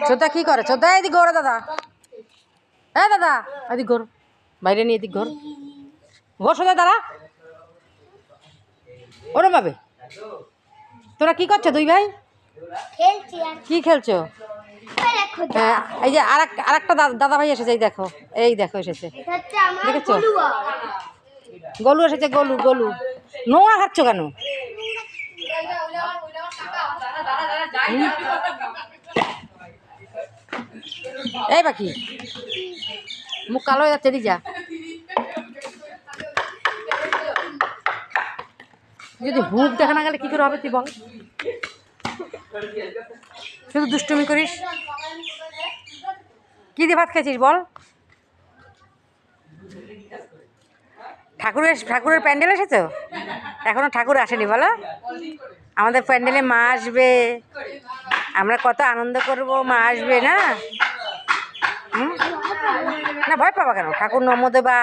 ছোদ্দা কি করে? ছোদ্দা এদিক ঘোরো দাদা। হ্যাঁ দাদা এদিক ঘোর, বাইরে নিয়ে এদিক ঘোর, ঘোর সোজা দাঁড়া। ওরে বাবে, তোরা কি করছো দুই ভাই? কি খেলছো? হ্যাঁ এই যে আরেকটা দাদা ভাই এসেছে, এই দেখো এসেছে, দেখেছো? গলু এসেছে, গলু গলু। নোংরা খাচ্ছ কেন? এই পাখি মুখ কালো হয়ে যাচ্ছে, যা। যদি হুক দেখা না গেলে কি করে হবে তুই বল? শুধু দুষ্টুমি করিস। কি দিয়ে ভাত খেয়েছিস বল? ঠাকুরের প্যান্ডেল এসেছো? এখনো ঠাকুর আসেনি বলো? আমাদের প্যান্ডেলে মা আসবে, আমরা কত আনন্দ করব, মা আসবে না? না ভয় পাবা কেন? ঠাকুর নমো দেবা।